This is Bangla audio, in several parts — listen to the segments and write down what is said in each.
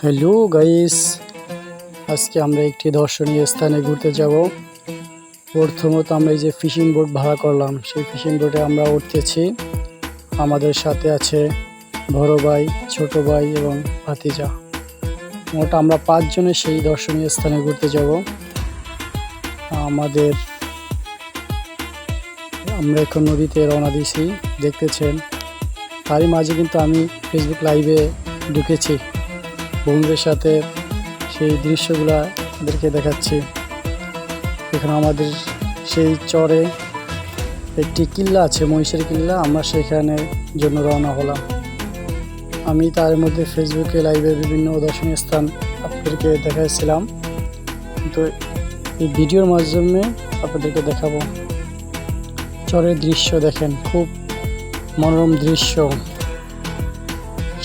হ্যালো গাইস, আজকে আমরা একটি দর্শনীয় স্থানে ঘুরতে যাব। প্রথমত আমরা এই যে ফিশিং বোট ভাড়া করলাম, সেই ফিশিং বোটে আমরা উঠতেছি। আমাদের সাথে আছে বড় ভাই, ছোট ভাই এবং ভাতিজা। মোট আমরা 5 জনে সেই দর্শনীয় স্থানে ঘুরতে যাব। আমরা এখন নদীতে রওনা দিয়েছি, দেখতেছেন। তারই মাঝে কিন্তু আমি ফেসবুক লাইভে ঢুকেছি, বন্ধুদের সাথে সেই দৃশ্যগুলা ওদেরকে দেখাচ্ছি। এখানে আমাদের সেই চরে একটি কিল্লা আছে, মহিষের কিল্লা। আমরা সেখানে জন্য রওনা হলাম। আমি তার মধ্যে ফেসবুকে লাইভে বিভিন্ন দর্শনীয় স্থান আপনাদেরকে দেখাচ্ছিলাম, কিন্তু এই ভিডিওর মাধ্যমে আপনাদেরকে দেখাবো। চরের দৃশ্য দেখেন, খুব মনোরম দৃশ্য।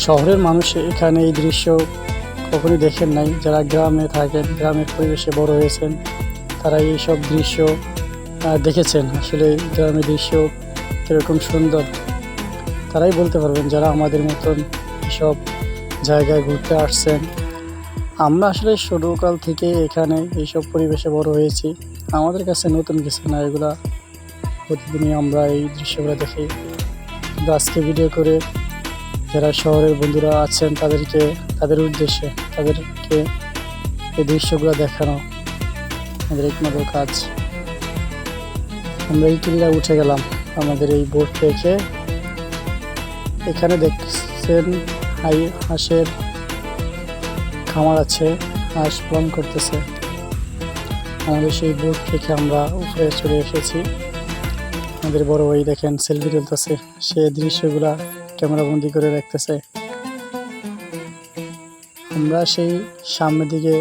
শহরের মানুষ এখানে এই দৃশ্য কখনোই দেখেন নাই। যারা গ্রামে থাকেন, গ্রামের পরিবেশে বড় হয়েছেন, তারা এইসব দৃশ্য দেখেছেন। আসলে গ্রামের দৃশ্য কীরকম সুন্দর তারাই বলতে পারবেন, যারা আমাদের মতন এসব জায়গায় ঘুরতে আসছেন। আমরা আসলে ছোটকাল থেকে এখানে এইসব পরিবেশে বড় হয়েছি। আমাদের কাছে নতুন কিছু না, এগুলা প্রতিদিনই আমরা এই দৃশ্যগুলো দেখি। কিন্তু আজকে ভিডিও করে যারা শহরের বন্ধুরা আছেন তাদের উদ্দেশ্যে তাদেরকে এই দৃশ্যগুলো দেখানো আমাদের একমাত্র কাজ। আমরা এই কিল্লা উঠে গেলাম আমাদের এই বোট থেকে। এখানে দেখছেন হাঁসের খামার আছে, হাঁস পালন করতেছে। আমাদের সেই বোট থেকে আমরা উপরে চলে এসেছি। আমাদের বড় ভাই দেখেন সেলফি তুলতেছে, সে দৃশ্যগুলা ক্যামেরা বন্দি করে রাখতেছে। আমরা সেই সামনের দিকে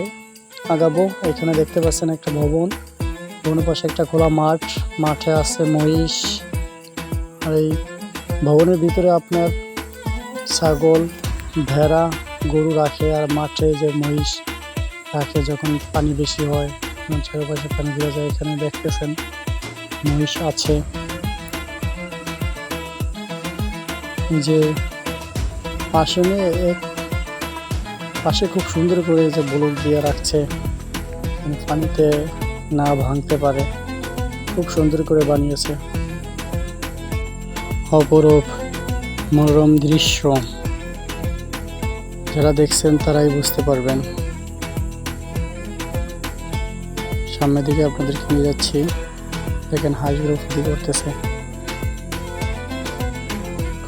আগাবো। এখানে দেখতে পাচ্ছেন একটা ভবনের পাশে একটা খোলা মাঠে আছে মহিষ। আর এই ভবনের ভিতরে আপনার ছাগল, ভেড়া, গরু রাখে। আর মাঠে যে মহিষ রাখে যখন পানি বেশি হয়, চারপাশে পানি ঘুরে যায়। এখানে দেখতেছেন মহিষ আছে। যে পাশে খুব সুন্দর করে যে ব্লক দিয়ে রাখছে, পানিতে না ভাঙতে পারে, খুব সুন্দর করে বানিয়েছে। অপরূপ মনোরম দৃশ্য, যারা দেখছেন তারাই বুঝতে পারবেন। সামনের দিকে আপনাদেরকে নিয়ে যাচ্ছি, দেখেন হাঁসগুলো ফুটি করতেছে।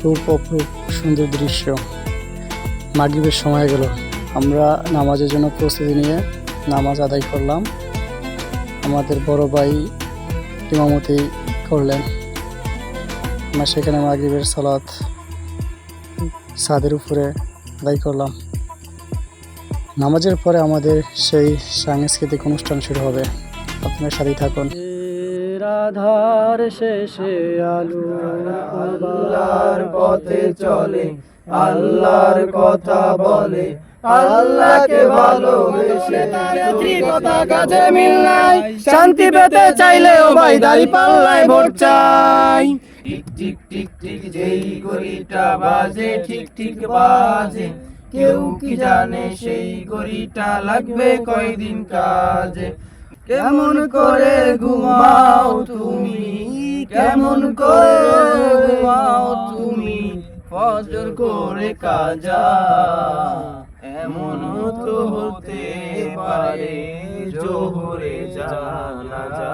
খুব অপরূপ সুন্দর দৃশ্য। মাগরিবের সময় গেল, আমরা নামাজের জন্য প্রস্তুতি নিয়ে নামাজ আদায় করলাম। আমাদের বড় ভাই ইমামতি করলেন। আমরা সেখানে মাগরিবের সালাত ছাদের উপরে আদায় করলাম। নামাজের পরে আমাদের সেই সাংস্কৃতিক অনুষ্ঠান শুরু হবে। আপনার সাথেই থাকুন। রাধার শেষে আলো আল্লাহর পথে চলে, আল্লাহর কথা বলে, আল্লাহকে ভালোবেসে ত্রিকথা কাজে মিল নাই। শান্তি পেতে চাইলে ও ভাই দাড়ি পাল্লায় ভোট চাই। টিক টিক টিক টিক যেই ঘড়িটা বাজে, ঠিক ঠিক বাজে। কেউ কি জানে সেই ঘড়িটা লাগবে কয়দিন কাজে। কেমন করে ঘুমাও তুমি, কেমন করে ঘুমাও তুমি, ফজর করে কাজা। এমন তো হতে পারে জোহরে জানাজা।